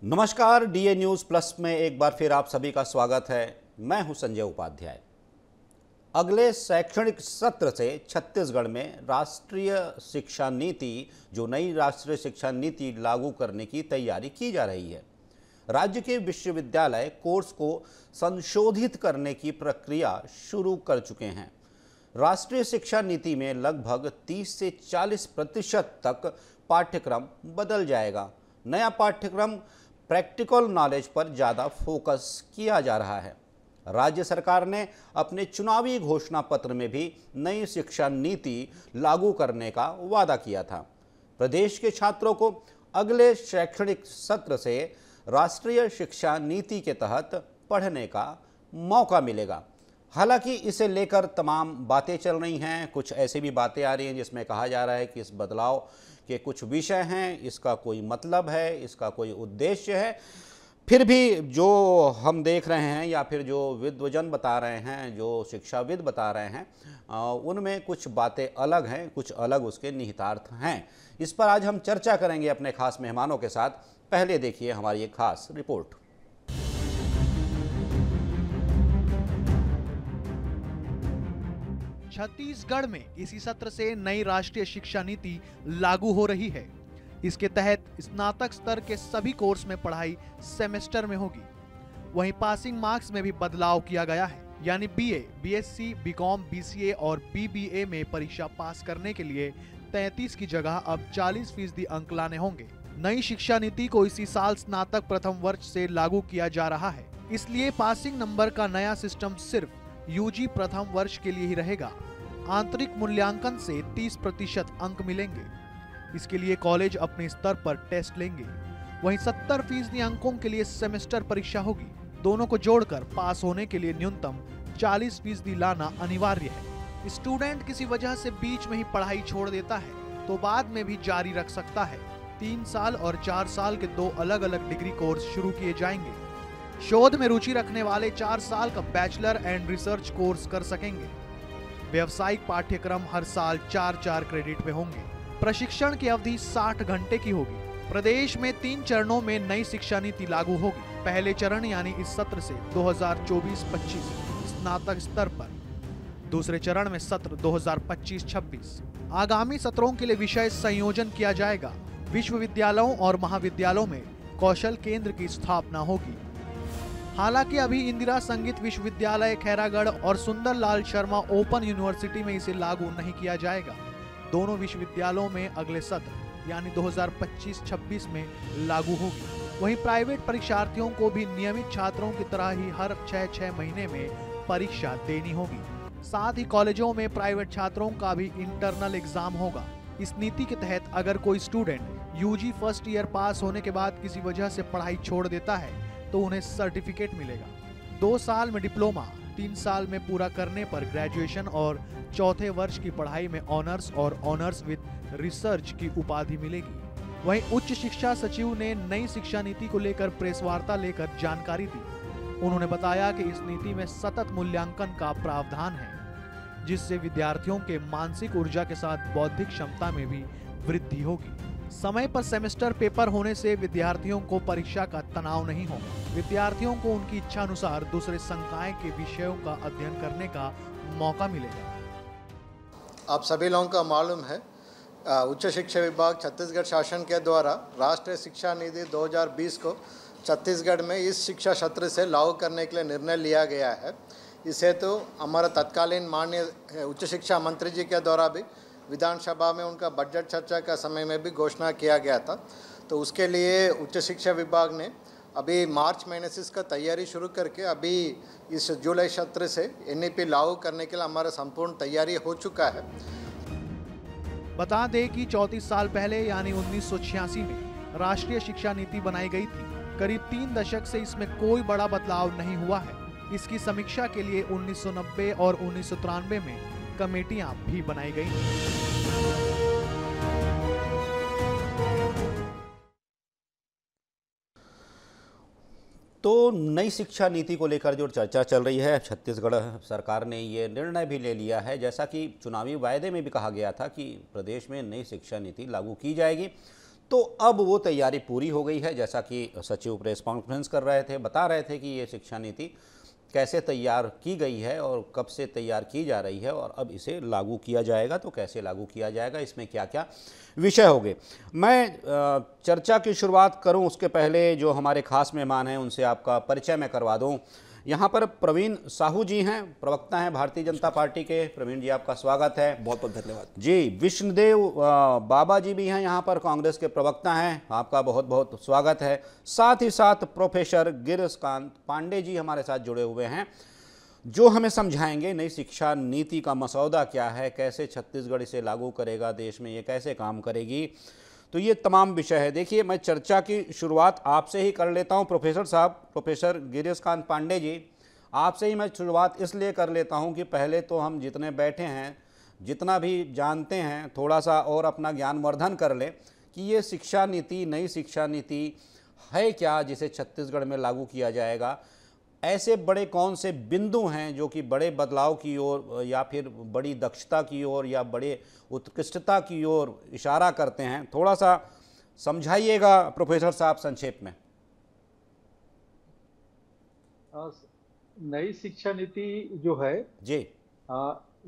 नमस्कार, DA news plus में एक बार फिर आप सभी का स्वागत है। मैं हूं संजय उपाध्याय। अगले शैक्षणिक सत्र से छत्तीसगढ़ में राष्ट्रीय शिक्षा नीति जो नई राष्ट्रीय शिक्षा नीति लागू करने की तैयारी की जा रही है। राज्य के विश्वविद्यालय कोर्स को संशोधित करने की प्रक्रिया शुरू कर चुके हैं। राष्ट्रीय शिक्षा नीति में लगभग 30 से 40% तक पाठ्यक्रम बदल जाएगा। नया पाठ्यक्रम प्रैक्टिकल नॉलेज पर ज़्यादा फोकस किया जा रहा है। राज्य सरकार ने अपने चुनावी घोषणा पत्र में भी नई शिक्षा नीति लागू करने का वादा किया था। प्रदेश के छात्रों को अगले शैक्षणिक सत्र से राष्ट्रीय शिक्षा नीति के तहत पढ़ने का मौका मिलेगा। हालांकि इसे लेकर तमाम बातें चल रही हैं। कुछ ऐसी भी बातें आ रही हैं जिसमें कहा जा रहा है कि इस बदलाव के कुछ विषय हैं, इसका कोई मतलब है, इसका कोई उद्देश्य है। फिर भी जो हम देख रहे हैं या फिर जो विद्वजन बता रहे हैं, जो शिक्षाविद बता रहे हैं, उनमें कुछ बातें अलग हैं, कुछ अलग उसके निहितार्थ हैं। इस पर आज हम चर्चा करेंगे अपने खास मेहमानों के साथ। पहले देखिए हमारी एक खास रिपोर्ट। छत्तीसगढ़ में इसी सत्र से नई राष्ट्रीय शिक्षा नीति लागू हो रही है। इसके तहत स्नातक स्तर के सभी कोर्स में पढ़ाई सेमेस्टर में होगी। वहीं पासिंग मार्क्स में भी बदलाव किया गया है, यानी बीए, बीएससी, बीकॉम, बीसीए और बीबीए में परीक्षा पास करने के लिए 33 की जगह अब 40% अंक लाने होंगे। नई शिक्षा नीति को इसी साल स्नातक प्रथम वर्ष से लागू किया जा रहा है, इसलिए पासिंग नंबर का नया सिस्टम सिर्फ यूजी प्रथम वर्ष के लिए ही रहेगा। आंतरिक मूल्यांकन से 30% अंक मिलेंगे। इसके लिए कॉलेज अपने स्तर पर टेस्ट लेंगे। वहीं 70% अंकों के लिए सेमेस्टर परीक्षा होगी। दोनों को जोड़कर पास होने के लिए न्यूनतम 40% लाना अनिवार्य है। स्टूडेंट किसी वजह से बीच में ही पढ़ाई छोड़ देता है तो बाद में भी जारी रख सकता है। 3 साल और 4 साल के 2 अलग अलग डिग्री कोर्स शुरू किए जाएंगे। शोध में रुचि रखने वाले 4 साल का बैचलर एंड रिसर्च कोर्स कर सकेंगे। व्यावसायिक पाठ्यक्रम हर साल 4-4 क्रेडिट में होंगे। प्रशिक्षण की अवधि 60 घंटे की होगी। प्रदेश में 3 चरणों में नई शिक्षा नीति लागू होगी। पहले चरण यानी इस सत्र से 2024-25 स्नातक स्तर पर, दूसरे चरण में सत्र 2025-26। आगामी सत्रों के लिए विषय संयोजन किया जाएगा। विश्वविद्यालयों और महाविद्यालयों में कौशल केंद्र की स्थापना होगी। हालांकि अभी इंदिरा संगीत विश्वविद्यालय खैरागढ़ और सुंदरलाल शर्मा ओपन यूनिवर्सिटी में इसे लागू नहीं किया जाएगा। दोनों विश्वविद्यालयों में अगले सत्र यानी 2025-26 में लागू होगी। वहीं प्राइवेट परीक्षार्थियों को भी नियमित छात्रों की तरह ही हर 6-6 महीने में परीक्षा देनी होगी। साथ ही कॉलेजों में प्राइवेट छात्रों का भी इंटरनल एग्जाम होगा। इस नीति के तहत अगर कोई स्टूडेंट यूजी फर्स्ट ईयर पास होने के बाद किसी वजह से पढ़ाई छोड़ देता है तो उन्हें सर्टिफिकेट मिलेगा। 2 साल में डिप्लोमा, 3 साल में पूरा करने पर ग्रेजुएशन और चौथे वर्ष की पढ़ाई में ऑनर्स और ऑनर्स विद रिसर्च की उपाधि मिलेगी। वहीं उच्च शिक्षा सचिव ने नई शिक्षा नीति को लेकर प्रेस वार्ता लेकर जानकारी दी। उन्होंने बताया कि इस नीति में सतत मूल्यांकन का प्रावधान है, जिससे विद्यार्थियों के मानसिक ऊर्जा के साथ बौद्धिक क्षमता में भी वृद्धि होगी। समय पर सेमेस्टर पेपर होने से विद्यार्थियों को परीक्षा का तनाव नहीं होगा। विद्यार्थियों को उनकी इच्छा अनुसार दूसरे संकाय के विषयों का अध्ययन करने का मौका मिलेगा। आप सभी लोगों को मालूम है, उच्च शिक्षा विभाग छत्तीसगढ़ शासन के द्वारा राष्ट्रीय शिक्षा नीति 2020 को छत्तीसगढ़ में इस शिक्षा सत्र से लागू करने के लिए निर्णय लिया गया है। इसे तो हमारा तत्कालीन माननीय उच्च शिक्षा मंत्री जी के द्वारा भी विधानसभा में उनका बजट चर्चा का समय में भी घोषणा किया गया था। तो उसके लिए उच्च शिक्षा विभाग ने अभी मार्च महीने से इसका तैयारी शुरू करके अभी इस जुलाई सत्र से एनईपी लागू करने के लिए हमारा संपूर्ण तैयारी हो चुका है। बता दें कि 34 साल पहले यानी 1986 में राष्ट्रीय शिक्षा नीति बनाई गई थी। करीब 3 दशक से इसमें कोई बड़ा बदलाव नहीं हुआ है। इसकी समीक्षा के लिए 1990 और 1993 में कमेटियां भी बनाई गई। तो नई शिक्षा नीति को लेकर जो चर्चा चल रही है, छत्तीसगढ़ सरकार ने ये निर्णय भी ले लिया है। जैसा कि चुनावी वायदे में भी कहा गया था कि प्रदेश में नई शिक्षा नीति लागू की जाएगी। तो अब वो तैयारी पूरी हो गई है, जैसा कि सचिव प्रेस कॉन्फ्रेंस कर रहे थे, बता रहे थे कि ये शिक्षा नीति कैसे तैयार की गई है और कब से तैयार की जा रही है और अब इसे लागू किया जाएगा, तो कैसे लागू किया जाएगा, इसमें क्या क्या विषय होंगे। मैं चर्चा की शुरुआत करूं उसके पहले जो हमारे खास मेहमान हैं उनसे आपका परिचय मैं करवा दूं। यहाँ पर प्रवीण साहू जी हैं, प्रवक्ता हैं भारतीय जनता पार्टी के। प्रवीण जी, आपका स्वागत है। बहुत बहुत धन्यवाद जी। विष्णुदेव बाबा जी भी हैं यहाँ पर, कांग्रेस के प्रवक्ता हैं, आपका बहुत बहुत स्वागत है। साथ ही साथ प्रोफेसर गिरीशकांत पांडे जी हमारे साथ जुड़े हुए हैं, जो हमें समझाएंगे नई शिक्षा नीति का मसौदा क्या है, कैसे छत्तीसगढ़ इसे लागू करेगा, देश में ये कैसे काम करेगी, तो ये तमाम विषय है। देखिए, मैं चर्चा की शुरुआत आपसे ही कर लेता हूँ प्रोफेसर साहब, प्रोफेसर गिरीशकांत पांडे जी, आपसे ही मैं शुरुआत इसलिए कर लेता हूँ कि पहले तो हम जितने बैठे हैं, जितना भी जानते हैं, थोड़ा सा और अपना ज्ञानवर्धन कर लें कि ये शिक्षा नीति, नई शिक्षा नीति है क्या जिसे छत्तीसगढ़ में लागू किया जाएगा। ऐसे बड़े कौन से बिंदु हैं जो कि बड़े बदलाव की ओर या फिर बड़ी दक्षता की ओर या बड़े उत्कृष्टता की ओर इशारा करते हैं, थोड़ा सा समझाइएगा प्रोफेसर साहब संक्षेप में। नई शिक्षा नीति जो है जी,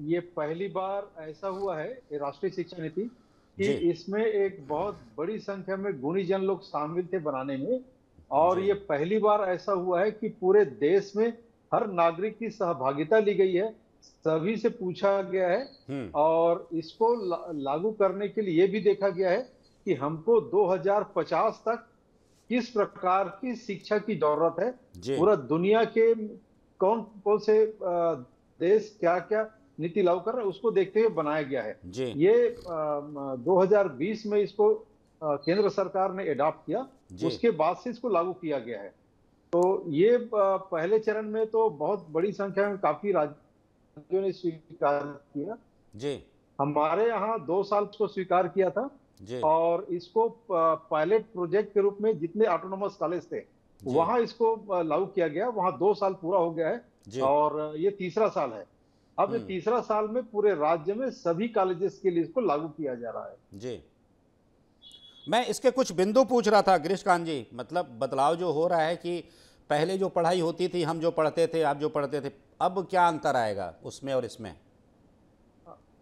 ये पहली बार ऐसा हुआ है, ये राष्ट्रीय शिक्षा नीति, कि जी। इसमें एक बहुत बड़ी संख्या में गुणीजन लोग शामिल थे बनाने में, और जी। ये पहली बार ऐसा हुआ है कि पूरे देश में हर नागरिक की सहभागिता ली गई है, सभी से पूछा गया है, और इसको लागू करने के लिए ये भी देखा गया है कि हमको 2050 तक किस प्रकार की शिक्षा की जरूरत है। पूरा दुनिया के कौन कौन से देश क्या क्या नीति लागू कर रहे हैं उसको देखते हुए बनाया गया है। ये 2020 में इसको केंद्र सरकार ने एडॉप्ट किया, उसके बाद से इसको लागू किया गया है। तो ये पहले चरण में तो बहुत बड़ी संख्या में काफी राज्यों ने स्वीकार किया जी। हमारे यहाँ 2 साल को स्वीकार किया था जी। और इसको पायलट प्रोजेक्ट के रूप में जितने ऑटोनोमस कॉलेज थे वहां इसको लागू किया गया, वहां 2 साल पूरा हो गया है और ये तीसरा साल है। अब ये तीसरा साल में पूरे राज्य में सभी कॉलेजेस के लिए इसको लागू किया जा रहा है जी। मैं इसके कुछ बिंदु पूछ रहा था गिरीशकांत जी, मतलब बदलाव जो हो रहा है कि पहले जो पढ़ाई होती थी, हम जो पढ़ते थे, आप जो पढ़ते थे, अब क्या अंतर आएगा उसमें और इसमें?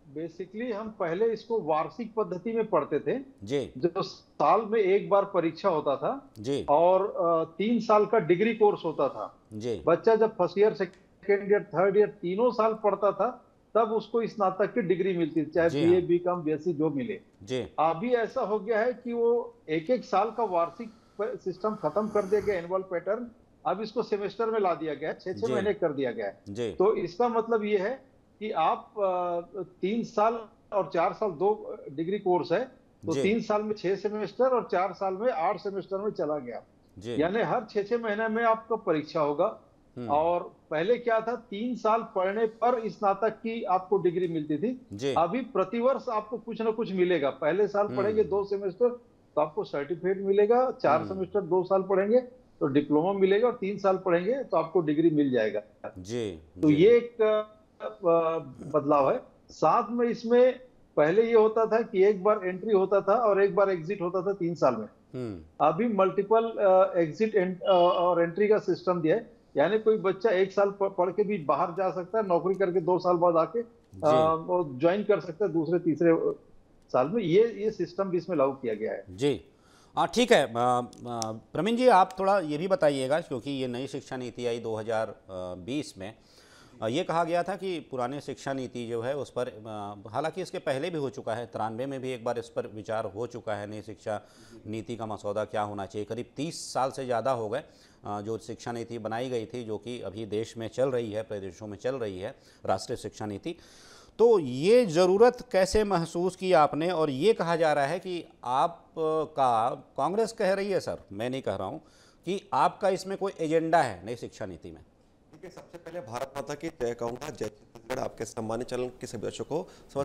बेसिकली हम पहले इसको वार्षिक पद्धति में पढ़ते थे जी, जो साल में एक बार परीक्षा होता था जी, और 3 साल का डिग्री कोर्स होता था जी। बच्चा जब first year, second year, third year तीनों साल पढ़ता था तब उसको स्नातक की डिग्री मिलती थी, चाहे बीए, बीकॉम, बीएससी जो मिले जी। अभी ऐसा हो गया है कि वो एक साल का वार्षिक सिस्टम खत्म कर दिया गया, एनुअल पैटर्न, अब इसको सेमेस्टर में ला दिया गया, 6-6 महीने कर दिया गया है। तो इसका मतलब ये है कि आप 3 साल और 4 साल 2 डिग्री कोर्स है, तो 3 साल में 6 सेमेस्टर और 4 साल में 8 सेमेस्टर में चला गया, यानी हर 6-6 महीने में आपका परीक्षा होगा। और पहले क्या था, 3 साल पढ़ने पर स्नातक की आपको डिग्री मिलती थी, अभी प्रतिवर्ष आपको कुछ ना कुछ मिलेगा। पहले साल पढ़ेंगे 2 सेमेस्टर तो आपको सर्टिफिकेट मिलेगा, 4 सेमेस्टर 2 साल पढ़ेंगे तो डिप्लोमा मिलेगा, और 3 साल पढ़ेंगे तो आपको डिग्री मिल जाएगा जी। तो ये एक बदलाव है। साथ में इसमें पहले ये होता था कि एक बार एंट्री होता था और एक बार एग्जिट होता था 3 साल में, अभी मल्टीपल एग्जिट और एंट्री का सिस्टम दिया है, यानी कोई बच्चा 1 साल पढ़ के भी बाहर जा सकता है, नौकरी करके 2 साल बाद आके ज्वाइन कर सकता है दूसरे तीसरे साल में। ये सिस्टम भी इसमें लागू किया गया है जी। ठीक है प्रवीण जी, आप थोड़ा ये भी बताइएगा, क्योंकि ये नई शिक्षा नीति आई 2020 में, ये कहा गया था कि पुराने शिक्षा नीति जो है उस पर, हालांकि इसके पहले भी हो चुका है, 93 में भी एक बार इस पर विचार हो चुका है, नई शिक्षा नीति का मसौदा क्या होना चाहिए। करीब 30 साल से ज़्यादा हो गए जो शिक्षा नीति बनाई गई थी, जो कि अभी देश में चल रही है, प्रदेशों में चल रही है राष्ट्रीय शिक्षा नीति। तो ये ज़रूरत कैसे महसूस की आपने? और ये कहा जा रहा है कि आपका, कांग्रेस कह रही है, सर मैं नहीं कह रहा हूँ, कि आपका इसमें कोई एजेंडा है नई शिक्षा नीति में। सबसे पहले भारत माता की जय कहूंगा, जय छत्तीसगढ़। आपके सम्मानित चैनल के सभी दर्शकों को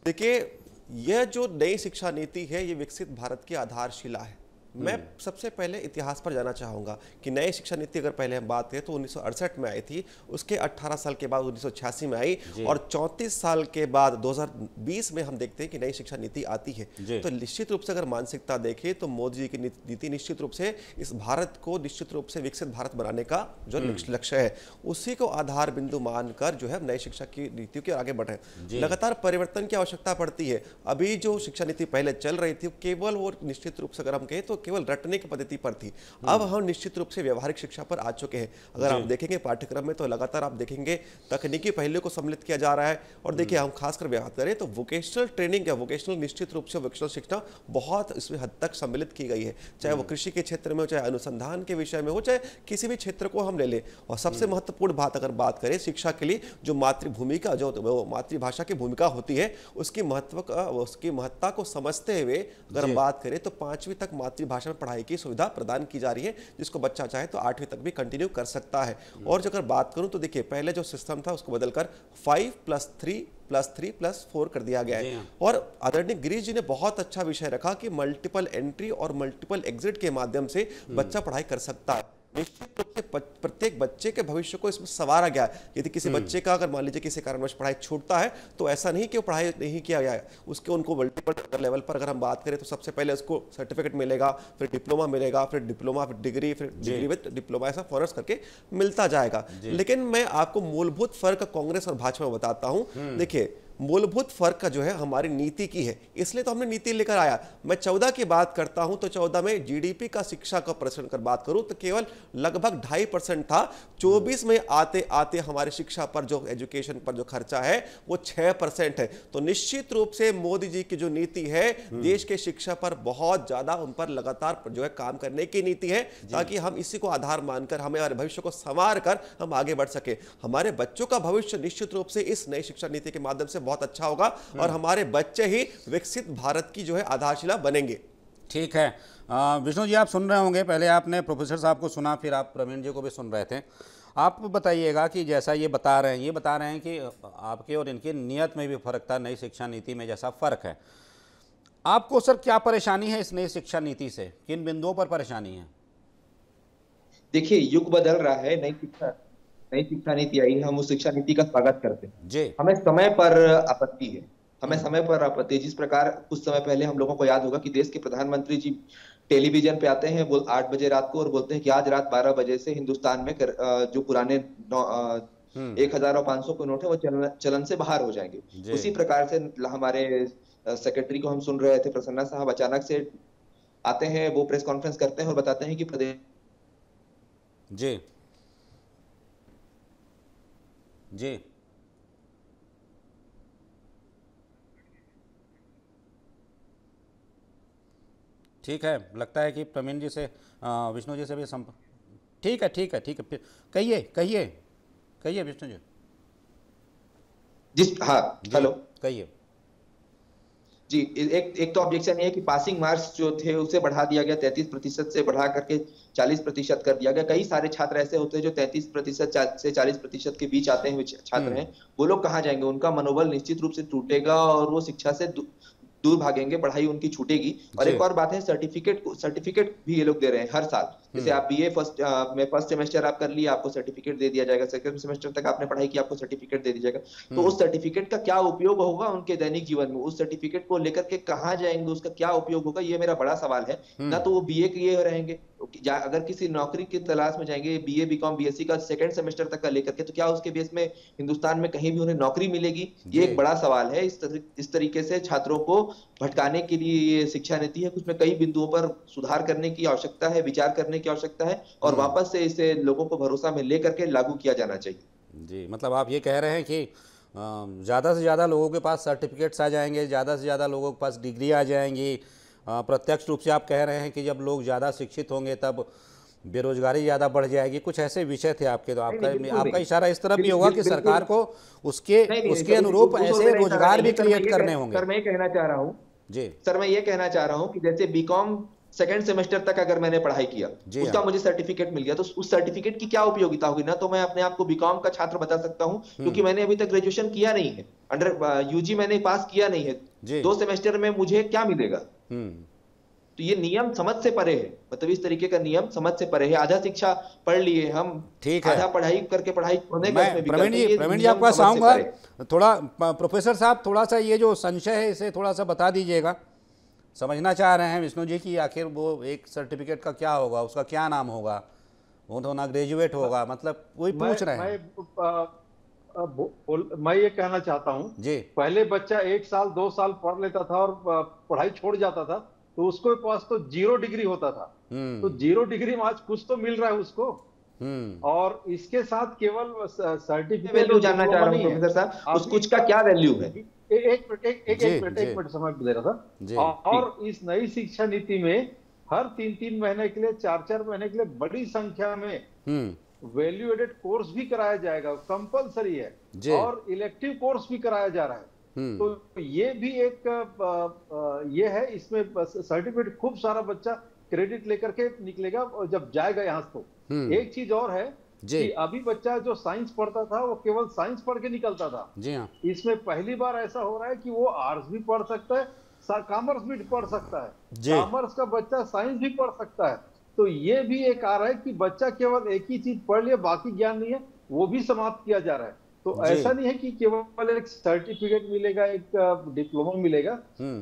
देखिए, यह जो नई शिक्षा नीति है ये विकसित भारत की आधारशिला है। मैं सबसे पहले इतिहास पर जाना चाहूँगा कि नई शिक्षा नीति अगर पहले हम बात करें तो 1968 में आई थी, उसके 18 साल के बाद 1986 में आई और 34 साल के बाद 2020 में हम देखते हैं कि नई शिक्षा नीति आती है। तो निश्चित रूप से अगर मानसिकता देखें तो मोदी जी की नीति निश्चित रूप से इस भारत को निश्चित रूप से विकसित भारत बनाने का जो लक्ष्य है उसी को आधार बिंदु मानकर जो है नई शिक्षा की नीतियों के आगे बढ़े। लगातार परिवर्तन की आवश्यकता पड़ती है। अभी जो शिक्षा नीति पहले चल रही थी केवल वो निश्चित रूप से अगर हम कहें तो केवल रटने की पद्धति पर थी। अब हम निश्चित रूप से व्यवहारिक शिक्षा पर आ चुके हैं। अगर आप देखेंगे पाठ्यक्रम में तो लगातार आप देखेंगे तकनीकी पहलू को सम्मिलित किया जा रहा है। और देखिए हम खासकर बात करें तो वोकेशनल ट्रेनिंग या वोकेशनल निश्चित रूप से वोकेशनल शिक्षा बहुत इसमें हद तक सम्मिलित की गई है, चाहे वो कृषि के क्षेत्र में हो, चाहे अनुसंधान के विषय में हो, चाहे किसी भी क्षेत्र को हम ले लें। और सबसे महत्वपूर्ण बात अगर बात करें शिक्षा के लिए जो मातृभूमिका जो मातृभाषा की भूमिका होती है उसकी महत्ता को समझते हुए अगर हम बात करें तो 5वीं तक मातृभाषा में पढ़ाई की सुविधा प्रदान की जा रही है, जिसको बच्चा चाहे तो 8वीं तक भी कंटिन्यू कर सकता है। और अगर बात करूं तो देखिए पहले जो सिस्टम था उसको बदलकर 5+3+3+4 कर दिया गया है। और आदरणीय गिरीश जी ने बहुत अच्छा विषय रखा कि मल्टीपल एंट्री और मल्टीपल एग्जिट के माध्यम से बच्चा पढ़ाई कर सकता है। निश्चित रूप से प्रत्येक बच्चे के भविष्य को इसमें संवारा गया है। यदि किसी बच्चे का अगर मान लीजिए किसी कारणवश पढ़ाई छूटता है तो ऐसा नहीं कि वो पढ़ाई नहीं किया गया है, उसके उनको मल्टीपल लेवल पर अगर हम बात करें तो सबसे पहले उसको सर्टिफिकेट मिलेगा, फिर डिप्लोमा मिलेगा, फिर डिप्लोमा, फिर डिग्री विद डिप्लोमा, ऐसा फॉरवर्ड करके मिलता जाएगा। लेकिन मैं आपको मूलभूत फर्क कांग्रेस और भाजपा में बताता हूं। देखिए मूलभूत फर्क का जो है हमारी नीति की है, इसलिए तो हमने नीति लेकर आया। मैं 14 की बात करता हूं तो 14 में जीडीपी का शिक्षा का परसेंट कर बात करूं तो केवल लगभग 2.5% था। 24 में आते आते हमारी शिक्षा पर जो एजुकेशन पर जो खर्चा है वो 6% है। तो निश्चित रूप से मोदी जी की जो नीति है देश के शिक्षा पर बहुत ज्यादा उन पर लगातार जो है काम करने की नीति है, ताकि हम इसी को आधार मानकर हमारे भविष्य को संवार कर हम आगे बढ़ सके। हमारे बच्चों का भविष्य निश्चित रूप से इस नई शिक्षा नीति के माध्यम से बहुत अच्छा होगा और हमारे बच्चे ही विकसित भारत की जो है आधारशिला बनेंगे। ठीक है विष्णु जी, आप सुन रहे होंगे, पहले आपने प्रोफेसर साहब को सुना, फिर आप प्रवीण जी को भी सुन रहे थे। आप बताइएगा कि जैसा ये बता रहे हैं कि आपके और इनकी नियत में भी फर्क था, नई शिक्षा नीति में जैसा फर्क है। आपको सर क्या परेशानी है इस नई शिक्षा नीति से, किन बिंदुओं पर परेशानी है? देखिए युग बदल रहा है, नई शिक्षा नीति आई है, हम उस शिक्षा नीति का स्वागत करते हैं जी। हमें समय पर आपत्ति है, हमें समय पर आपत्ति। जिस प्रकार कुछ समय पहले हम लोगों को याद होगा कि देश के प्रधानमंत्री जी टेलीविजन पे आते हैं 8 बजे रात को और बोलते हैं कि आज रात 12 बजे से हिंदुस्तान में जो पुराने 1000 और 500 के नोट है वो चलन से बाहर हो जाएंगे। उसी प्रकार से हमारे सेक्रेटरी को हम सुन रहे थे, प्रसन्ना साहब अचानक से आते हैं, वो प्रेस कॉन्फ्रेंस करते हैं और बताते हैं कि प्रदेश जी जी ठीक है, लगता है कि प्रवीण जी से विष्णु जी से भी संपर्क। ठीक है कहिए विष्णु जी। जी हाँ, हेलो, कहिए जी। एक तो ऑब्जेक्शन ये है कि पासिंग मार्क्स जो थे उसे बढ़ा दिया गया, 33% से बढ़ा करके 40% कर दिया गया। कई सारे छात्र ऐसे होते हैं जो 33% से 40% के बीच आते हुए छात्र हैं, वो लोग कहाँ जाएंगे? उनका मनोबल निश्चित रूप से टूटेगा और वो शिक्षा से दूर भागेंगे, पढ़ाई उनकी छूटेगी। और एक और बात है, सर्टिफिकेट भी ये लोग दे रहे हैं हर साल। जैसे आप बीए फर्स्ट सेमेस्टर आप कर लिए, आपको सर्टिफिकेट दे दिया जाएगा, सेकंड सेमेस्टर तक आपने पढ़ाई की, आपको सर्टिफिकेट दे दिया जाएगा। तो उस सर्टिफिकेट का क्या उपयोग होगा उनके दैनिक जीवन में? उस सर्टिफिकेट को लेकर के कहाँ जाएंगे, उसका क्या उपयोग होगा, ये मेरा बड़ा सवाल है। ना तो वो बीए किए रहेंगे, अगर किसी नौकरी की तलाश में जाएंगे बीए बीकॉम बीएससी का सेकंड सेमेस्टर तक का लेकर के, तो क्या उसके बेस में हिंदुस्तान में कहीं भी उन्हें नौकरी मिलेगी? ये एक बड़ा सवाल है। इस तरीके से छात्रों को भटकाने के लिए ये शिक्षा नीति है। कुछ में कई बिंदुओं पर सुधार करने की आवश्यकता है, विचार करने की आवश्यकता है और वापस से इसे लोगों को भरोसा में लेकर के लागू किया जाना चाहिए। जी, मतलब आप ये कह रहे हैं कि ज़्यादा से ज़्यादा लोगों के पास सर्टिफिकेट्स आ जाएंगे, ज़्यादा से ज़्यादा लोगों के पास डिग्री आ जाएंगी। प्रत्यक्ष रूप से आप कह रहे हैं कि जब लोग ज़्यादा शिक्षित होंगे तब बेरोजगारी ज़्यादा बढ़ जाएगी। कुछ ऐसे विषय थे आपके, तो आपका इशारा इस तरफ भी होगा कि सरकार को उसके अनुरूप ऐसे रोजगार भी क्रिएट करने होंगे। सर मैं ये कहना चाह रहा हूँ जी, सर मैं ये कहना चाह रहा हूँ कि जैसे बीकॉम सेकंड सेमेस्टर तक अगर मैंने पढ़ाई किया, उसका मुझे सर्टिफिकेट मिल गया, तो उस सर्टिफिकेट की क्या उपयोगिता होगी? ना तो मैं अपने आप को बीकॉम का छात्र बता सकता हूँ क्योंकि मैंने अभी तक ग्रेजुएशन किया नहीं है, अंडर यूजी मैंने पास किया नहीं है। 2 सेमेस्टर में मुझे क्या मिलेगा? तो ये नियम समझ से परे है, मतलब इस तरीके का नियम समझ से परे है। आधा शिक्षा पढ़ लिए हम, ठीक है, आधा पढ़ाई करके पढ़ाई छोड़ने का इसमें प्रवीण जी आपके पास आऊंगा थोड़ा। प्रोफेसर साहब थोड़ा सा ये जो संशय है इसे थोड़ा सा बता दीजिएगा। समझना चाह रहे हैं विष्णु जी कि आखिर वो एक सर्टिफिकेट का क्या होगा, उसका क्या नाम होगा, वो तो ना ग्रेजुएट होगा, मतलब वही पूछ रहे हैं। मैं ये कहना चाहता हूँ जी, पहले बच्चा 1 साल 2 साल पढ़ लेता था और पढ़ाई छोड़ जाता था तो उसके पास तो 0 डिग्री होता था। तो 0 डिग्री में आज कुछ तो मिल रहा है उसको। और इसके साथ केवल सर्टिफिकेट वैल्यू जानना चाह रहा हूँ प्रोफेसर साहब, उस कुछ का क्या वैल्यू है? एक मिनट समय दे रहा था। और इस नई शिक्षा नीति में हर 3-3 महीने के लिए, 4-4 महीने के लिए बड़ी संख्या में वैल्यू एडेड कोर्स भी कराया जाएगा, कंपलसरी है, और इलेक्टिव कोर्स भी कराया जा रहा है। तो ये भी एक ये है, इसमें सर्टिफिकेट खूब सारा बच्चा क्रेडिट लेकर के निकलेगा और जब जाएगा यहाँ तो। एक चीज और है कि अभी बच्चा जो साइंस पढ़ता था वो केवल साइंस पढ़ के निकलता था। जी हाँ। इसमें पहली बार ऐसा हो रहा है कि वो आर्ट्स भी पढ़ सकता है, कॉमर्स भी पढ़ सकता है, कॉमर्स का बच्चा साइंस भी पढ़ सकता है। तो ये भी एक आ रहा है कि बच्चा केवल एक ही चीज पढ़ लिया, बाकी ज्ञान नहीं है, वो भी समाप्त किया जा रहा है। तो ऐसा नहीं है कि केवल एक सर्टिफिकेट मिलेगा, एक डिप्लोमा मिलेगा,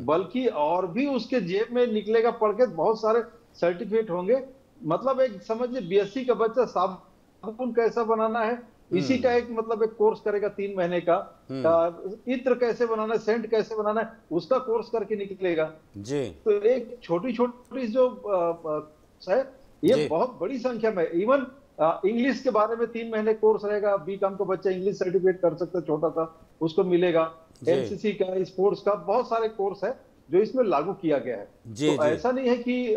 बल्कि और भी उसके जेब में निकलेगा पढ़ के, बहुत सारे सर्टिफिकेट होंगे। मतलब एक समझिए बीएससी का बच्चा साबुन कैसा बनाना है इसी का एक मतलब एक कोर्स करेगा 3 महीने का, इत्र कैसे बनाना है, सेंट कैसे बनाना है, उसका कोर्स करके निकलेगा जी। तो एक छोटी छोटी जो है ये बहुत बड़ी संख्या में। इवन इंग्लिश के बारे में 3 महीने कोर्स रहेगा, बीकॉम का बच्चा इंग्लिश सर्टिफिकेट कर सकता है, छोटा सा उसको मिलेगा। एनसीसी का, स्पोर्ट्स का, बहुत सारे कोर्स है जो इसमें लागू किया गया है। तो ऐसा नहीं है कि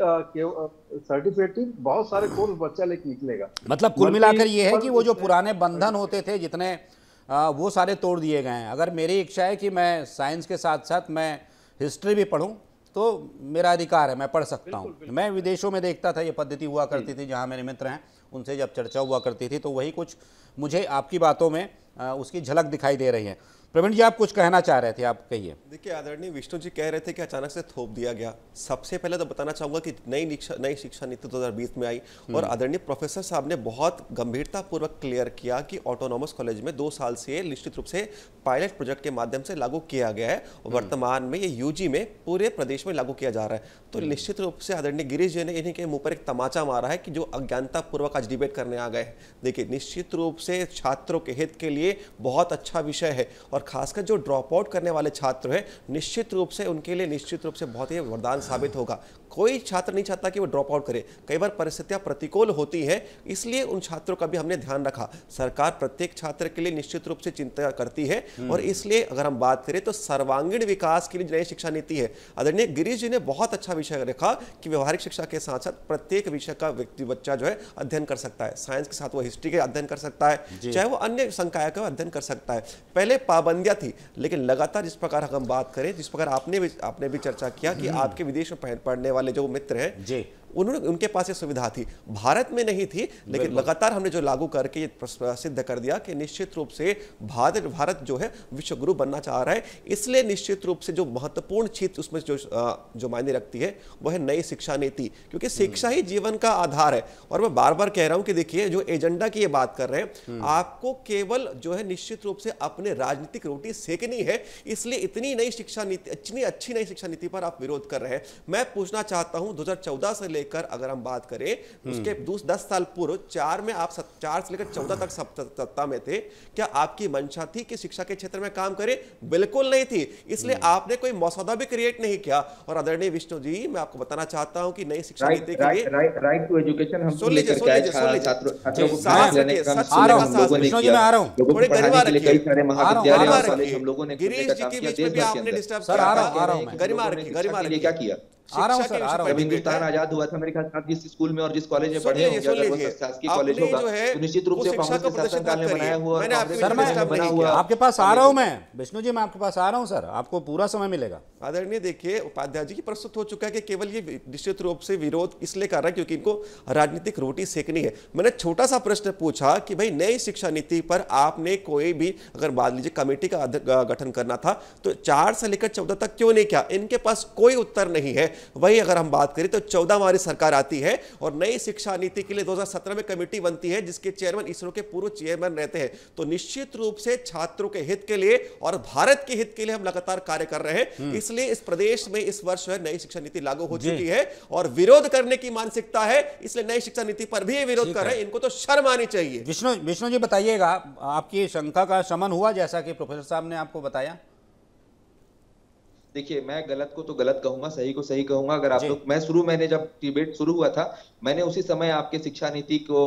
सर्टिफिकेट, बहुत सारे कोर्स बच्चा लेके निकलेगा। मतलब कुल मिलाकर ये है कि वो जो पुराने बंधन होते थे जितने वो सारे तोड़ दिए गए हैं। अगर मेरी इच्छा है कि मैं साइंस के साथ साथ मैं हिस्ट्री भी पढूं तो मेरा अधिकार है, मैं पढ़ सकता हूं। मैं विदेशों में देखता था ये पद्धति हुआ करती थी, जहां मेरे मित्र हैं उनसे जब चर्चा हुआ करती थी तो वही कुछ मुझे आपकी बातों में उसकी झलक दिखाई दे रही है। प्रवीण जी आप कुछ कहना चाह रहे थे, आप कहिए। देखिए आदरणीय विष्णु जी कह रहे थे कि अचानक से थोप दिया गया। सबसे पहले तो बताना चाहूंगा कि नई शिक्षा नीति 2020 में आई और आदरणीय प्रोफेसर साहब ने बहुत गंभीरता पूर्वक क्लियर किया कि ऑटोनॉमस कॉलेज में 2 साल से निश्चित रूप से पायलट प्रोजेक्ट के माध्यम से लागू किया गया है और वर्तमान में ये यूजी में पूरे प्रदेश में लागू किया जा रहा है। तो निश्चित रूप से आदरणीय गिरीश जी ने इन्हीं के मुंह पर एक तमाचा मारा है कि जो अज्ञानता पूर्वक आज डिबेट करने आ गए। देखिए निश्चित रूप से छात्रों के हित के लिए बहुत अच्छा विषय है और खासकर जो ड्रॉप आउट करने वाले छात्र हैं निश्चित रूप से उनके लिए निश्चित रूप से बहुत ही वरदान साबित होगा। कोई छात्र नहीं चाहता कि वो ड्रॉप आउट करे, कई बार परिस्थितियां प्रतिकूल होती हैं, इसलिए उन छात्रों का भी हमने ध्यान रखा। सरकार प्रत्येक छात्र के लिए निश्चित रूप से चिंता करती है और इसलिए अगर हम बात करें तो सर्वांगीण विकास के लिए नई शिक्षा नीति है। आदरणीय गिरीश जी ने बहुत अच्छा विषय रखा कि व्यवहारिक शिक्षा के साथ साथ प्रत्येक विषय का व्यक्ति बच्चा जो है अध्ययन कर सकता है। साइंस के साथ वो हिस्ट्री के अध्ययन कर सकता है, चाहे वो अन्य संकाय का अध्ययन कर सकता है। पहले पाबंदियां थी, लेकिन लगातार जिस प्रकार हम बात करें, जिस प्रकार आपने भी चर्चा किया कि आपके विदेश में पढ़ने वाले जो मित्र हैं जी, उनके पास ये सुविधा थी, भारत में नहीं थी, लेकिन लगातार हमने जो लागू करके ये सिद्ध कर दिया कि निश्चित रूप से भारत जो है विश्व गुरु बनना चाह रहा है। इसलिए निश्चित रूप से जो महत्वपूर्ण चीज उसमें जो मायने रखती है वो है नई शिक्षा नीति, क्योंकि शिक्षा ही जीवन का आधार है। और मैं बार बार कह रहा हूं कि देखिए जो एजेंडा की ये बात कर रहे हैं, आपको केवल जो है निश्चित रूप से अपने राजनीतिक रोटी सेकनी है, इसलिए इतनी नई शिक्षा नीति, इतनी अच्छी नई शिक्षा नीति पर आप विरोध कर रहे हैं। मैं पूछना चाहता हूं 2014 से लेकर अगर हम बात करें उसके 10 साल पूर्व 4 में आप 4 से लेकर 14 तक सत्ता में थे, क्या आपकी मंशा थी कि शिक्षा के क्षेत्र में काम करें? बिल्कुल नहीं थी। इसलिए आपने कोई मसौदा भी क्रिएट नहीं किया। और आदरणीय विष्णु जी मैं आपको बताना चाहता हूं कि नई शिक्षा नीति के लिए राइट टू एजुकेशन हम सुन लीजिए थोड़ी गरिमा रखिए, गिरीश जी के बीच में भी आपने डिस्टर्ब गरिमा रखिए, क्या किया? हिंदुस्तान आजाद हुआ था मेरे ख्याल जिस स्कूल में और जिस कॉलेज में पढ़े होंगे, अगर वो शासकीय कॉलेज होगा तो निश्चित रूप से कांग्रेस के शासनकाल में बनाया हुआ बना हुआ। आपके पास आ रहा हूं मैं विष्णु जी, मैं आपके पास आ रहा हूं सर, आपको पूरा समय मिलेगा। आदरणीय देखिए उपाध्याय जी की प्रस्तुत हो चुका है कि केवल ये निश्चित रूप से विरोध इसलिए कर रहा है क्योंकि इनको राजनीतिक रोटी सेकनी है। मैंने छोटा सा प्रश्न पूछा कि भाई नई शिक्षा नीति पर आपने कोई भी अगर मान लीजिए कमेटी का गठन करना था तो 4 से लेकर 14 तक क्यों नहीं किया? इनके पास कोई उत्तर नहीं है। वही अगर हम बात करें तो 14 हमारी सरकार आती है और नई शिक्षा नीति के लिए 2017 में कमेटी बनती है जिसके चेयरमैन इसरो के पूर्व चेयरमैन रहते हैं। तो निश्चित रूप से छात्रों के हित के लिए और भारत के हित के लिए हम लगातार कार्य कर रहे हैं। इसलिए इस प्रदेश में इस वर्ष नई शिक्षा नीति लागू हो चुकी है और विरोध करने की मानसिकता है, इसलिए नई शिक्षा नीति पर भी विरोध कर रहे हैं। इनको तो शर्म आनी चाहिए। विष्णु जी बताइएगा, आपकी शंका का शमन हुआ जैसा कि प्रोफेसर साहब ने आपको बताया? देखिए, मैं गलत को तो गलत कहूंगा, सही को सही कहूंगा। अगर आप लोग, मैंने जब डिबेट शुरू हुआ था, मैंने उसी समय आपके शिक्षा नीति को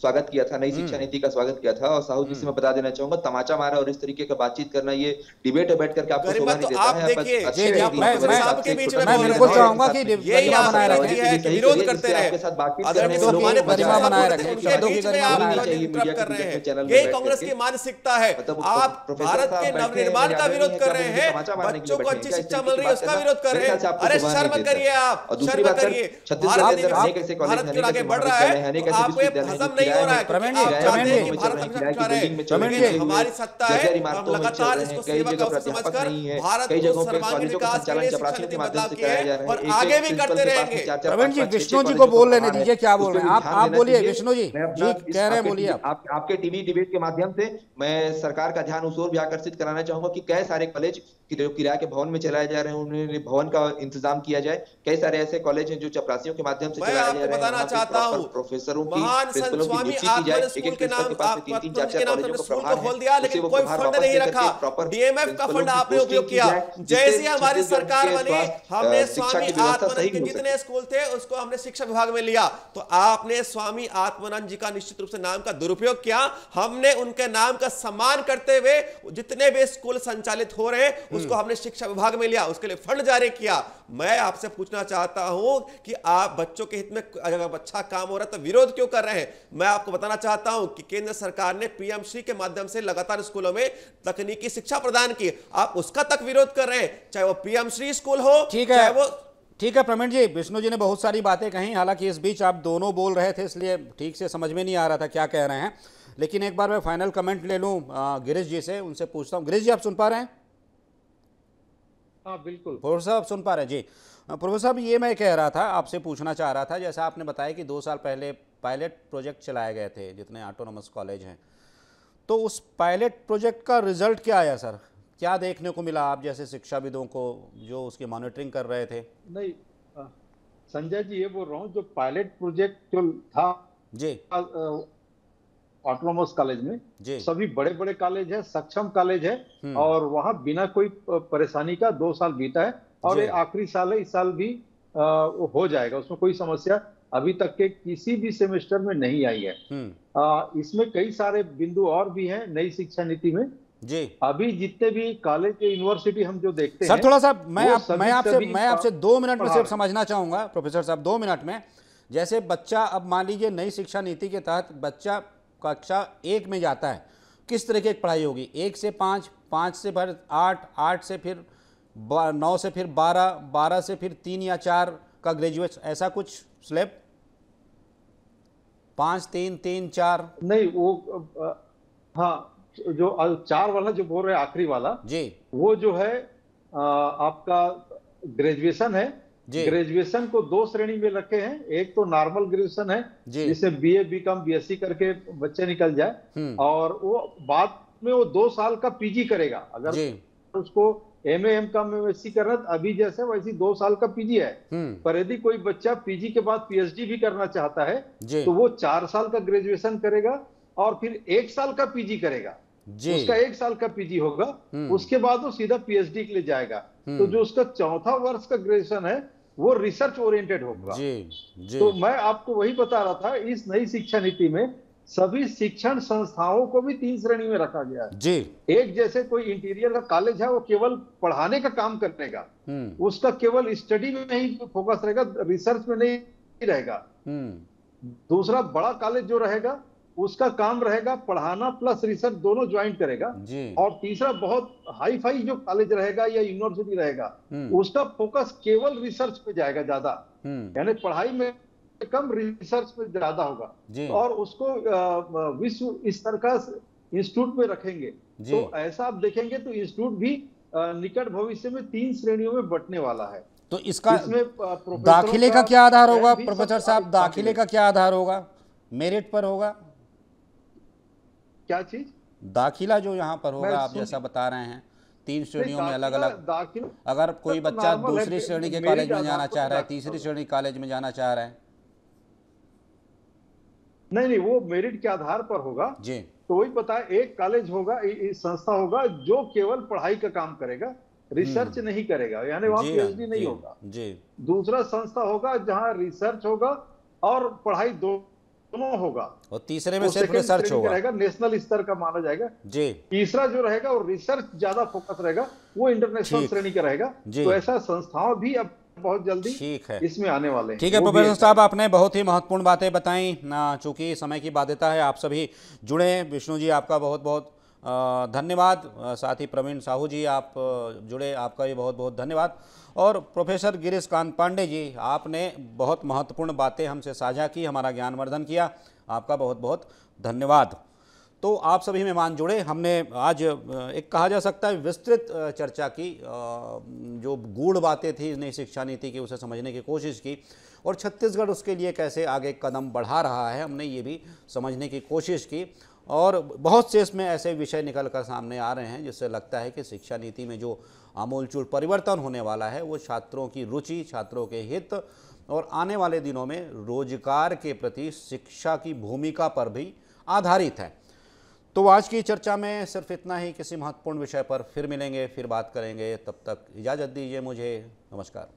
स्वागत किया था, नई शिक्षा नीति का स्वागत किया था। और साहू जी से मैं बता देना चाहूंगा, तमाचा मारा और इस तरीके का बातचीत करना, ये डिबेट बैठ करके आपको शोभा नहीं देता है। मैं बिल्कुल चाहूंगा कि गरिमा बनाए रखें, विरोध करते रहे, आपके साथ बातचीत गरिमा बनाए रखें, शब्दों की गरिमा बनाए रखें। यही कांग्रेस की मानसिकता है। आप भारत के नवनिर्माण का विरोध कर रहे हैं, बच्चों को अच्छी शिक्षा मिल रही है उसका विरोध कर रहे हैं। अरे शर्म करिए, आप शर्म करिए। भारत क्यों आगे बढ़ रहा है, आपको ये हजम नहीं हो रहा है। हमारी सत्ता है, हम लगातार इसको सेवा का अवसर समझकर भारत को सर्वांगीण विकास के लिए शिक्षा नीति बदलाव किए हैं और आगे भी करते रहेंगे। प्रवीण जी, विष्णु जी को बोल लेने दीजिए, क्या बोल रहे हैं आप बोलिए विष्णु जी, कह रहे हैं, बोलिए आप। आपके टीवी डिबेट के माध्यम से मैं सरकार का ध्यान उस ओर भी आकर्षित कराना चाहूंगा कि कई सारे कॉलेज जो किराए के भवन में चलाए जा रहे हैं, उन्हें भवन का इंतजाम किया जाए। कई सारे ऐसे कॉलेज हैं जो चपरासियों के माध्यम से चलाए जा रहे हैं। बताना चाहता हूं, प्रोफेसरों की, महान स्वामी आत्मन स्कूल के नाम स्कूल को खोल दिया, लेकिन कोई फंड नहीं रखा। डीएमएफ का फंड आपने उपयोग किया। जैसे हमारी सरकार बनी, हमने स्वामी आत्मानंद के जितने स्कूल थे उसको हमने शिक्षा विभाग में लिया। तो आपने स्वामी आत्मानंद जी का निश्चित रूप से नाम का दुरुपयोग किया। हमने उनके नाम का सम्मान करते हुए जितने भी स्कूल संचालित हो रहे हैं उसको हमने शिक्षा विभाग में लिया, उसके लिए फंड जारी किया। मैं आपसे पूछना चाहता हूं कि आप बच्चों के हित में अगर अच्छा काम हो रहा है तो विरोध क्यों कर रहे हैं? मैं आपको बताना चाहता हूं कि केंद्र सरकार ने पीएम श्री के माध्यम से लगातार स्कूलों में तकनीकी शिक्षा प्रदान की, आप उसका तक विरोध कर रहे हैं, चाहे वो पीएम श्री स्कूल हो, चाहे वो। ठीक है प्रवीण जी, विष्णु जी ने बहुत सारी बातें कही, हालांकि इस बीच आप दोनों बोल रहे थे इसलिए ठीक से समझ में नहीं आ रहा था क्या कह रहे हैं। लेकिन एक बार मैं फाइनल कमेंट ले लूं गिरीश जी से, उनसे पूछता हूं। गिरीश जी, आप सुन पा रहे हैं? हाँ बिल्कुल। प्रोफेसर साहब सुन पा रहे हैं जी। प्रोफेसर साहब, ये मैं कह रहा था, आपसे पूछना चाह रहा था, जैसा आपने बताया कि 2 साल पहले पायलट प्रोजेक्ट चलाए गए थे जितने ऑटोनोमस कॉलेज हैं, तो उस पायलट प्रोजेक्ट का रिजल्ट क्या आया सर? क्या देखने को मिला आप जैसे शिक्षाविदों को जो उसकी मॉनिटरिंग कर रहे थे? नहीं संजय जी, ये बोल रहा हूँ, जो पायलट प्रोजेक्ट जो था जी ऑटोनोमस कॉलेज में, जी सभी बड़े बड़े कॉलेज है, सक्षम कॉलेज है और वहाँ बिना कोई परेशानी का 2 साल बीता है और ये आखिरी साल है, इस साल भी हो जाएगा, उसमें कोई समस्या अभी तक के किसी भी सेमेस्टर में नहीं आई है। इसमें कई सारे बिंदु और भी हैं नई शिक्षा नीति में जी। अभी जितने भी कॉलेज यूनिवर्सिटी हम जो देखते हैं सर, थोड़ा सा मैं आपसे 2 मिनट में सिर्फ समझना चाहूंगा प्रोफेसर साहब, 2 मिनट में। जैसे बच्चा, अब मान लीजिए नई शिक्षा नीति के तहत बच्चा कक्षा 1 में जाता है, किस तरह की पढ़ाई होगी? 1 से 5, 5 से फिर 8, 8 से फिर 9 से फिर 12, 12 से फिर 3 या 4 का ग्रेजुएट, ऐसा कुछ स्लैब? 5, 3, 3, 4 नहीं, वो हाँ, जो 4 वाला जो बोल रहे हैं आखिरी वाला जी, वो जो है आपका ग्रेजुएशन है। ग्रेजुएशन को 2 श्रेणी में रखे हैं। एक तो नॉर्मल ग्रेजुएशन है जिसमें बीए, बीकॉम, बीएससी करके बच्चे निकल जाए और वो बाद में वो 2 साल का पीजी करेगा। अगर उसको एमए, एमकॉम, एमएससी करना अभी जैसे वैसी 2 साल का पीजी है। पर यदि कोई बच्चा पीजी के बाद पीएचडी भी करना चाहता है तो वो 4 साल का ग्रेजुएशन करेगा और फिर 1 साल का पीजी करेगा। उसका 1 साल का पीजी होगा, उसके बाद वो सीधा पीएचडी के लिए जाएगा। तो जो उसका 4था वर्ष का ग्रेजुएशन है वो रिसर्च ओरिएंटेड होगा। तो मैं आपको वही बता रहा था, इस नई शिक्षा नीति में सभी शिक्षण संस्थाओं को भी 3 श्रेणी में रखा गया है जी। एक, जैसे कोई इंटीरियर का कॉलेज है वो केवल पढ़ाने का काम करेगा, उसका केवल स्टडी में नहीं फोकस रहेगा, रिसर्च में नहीं रहेगा। दूसरा, बड़ा कॉलेज जो रहेगा उसका काम रहेगा पढ़ाना प्लस रिसर्च दोनों ज्वाइंट करेगा। और तीसरा, बहुत हाई फाई जो कॉलेज रहेगा या यूनिवर्सिटी रहेगा उसका फोकस केवल रिसर्च पे जाएगा ज्यादा, यानी पढ़ाई में कम, रिसर्च पे ज्यादा होगा और उसको विश्व स्तर का इंस्टीट्यूट में रखेंगे। तो ऐसा आप देखेंगे तो इंस्टीट्यूट भी निकट भविष्य में 3 श्रेणियों में बंटने वाला है। तो इसका दाखिले का क्या आधार होगा प्रोफेसर साहब? दाखिले का क्या आधार होगा? मेरिट पर होगा? क्या चीज? दाखिला जो यहाँ पर होगा, आप जैसा बता रहे हैं 3 श्रेणियों में अलग अलग, अगर कोई बच्चा दूसरी श्रेणी के कॉलेज में जाना चाह रहा है, तीसरी श्रेणी कॉलेज में जाना चाह रहा है, नहीं, वो मेरिट के आधार पर होगा जी। तो वही पता है, एक कॉलेज होगा, संस्था होगा जो केवल पढ़ाई का काम करेगा, रिसर्च नहीं करेगा, यानी वहां पीएचडी नहीं होगा जी। दूसरा संस्था होगा जहां रिसर्च होगा और पढ़ाई दोनों होगा, और तीसरे में सिर्फ रिसर्च होगा, रहेगा, नेशनल स्तर का माना जाएगा जी। तीसरा जो रहेगा वो रिसर्च ज्यादा फोकस रहेगा, वो इंटरनेशनल श्रेणी का रहेगा। तो ऐसा संस्थाओं भी अब बहुत जल्दी ठीक है इसमें आने वाले हैं। ठीक है प्रोफेसर साहब, आपने बहुत ही महत्वपूर्ण बातें बताई। चूंकि समय की बाध्यता है, आप सभी जुड़े, विष्णु जी आपका बहुत बहुत धन्यवाद, साथ ही प्रवीण साहू जी आप जुड़े, आपका भी बहुत बहुत धन्यवाद, और प्रोफेसर गिरीश कांत पांडे जी आपने बहुत महत्वपूर्ण बातें हमसे साझा की, हमारा ज्ञानवर्धन किया, आपका बहुत बहुत धन्यवाद। तो आप सभी मेहमान जुड़े, हमने आज एक कहा जा सकता है विस्तृत चर्चा की, जो गूढ़ बातें थी नई शिक्षा नीति की उसे समझने की कोशिश की, और छत्तीसगढ़ उसके लिए कैसे आगे कदम बढ़ा रहा है हमने ये भी समझने की कोशिश की, और बहुत से इसमें ऐसे विषय निकल कर सामने आ रहे हैं जिससे लगता है कि शिक्षा नीति में जो आमूलचूल परिवर्तन होने वाला है वो छात्रों की रुचि, छात्रों के हित और आने वाले दिनों में रोजगार के प्रति शिक्षा की भूमिका पर भी आधारित है। तो आज की चर्चा में सिर्फ इतना ही, किसी महत्वपूर्ण विषय पर फिर मिलेंगे, फिर बात करेंगे, तब तक इजाज़त दीजिए मुझे, नमस्कार।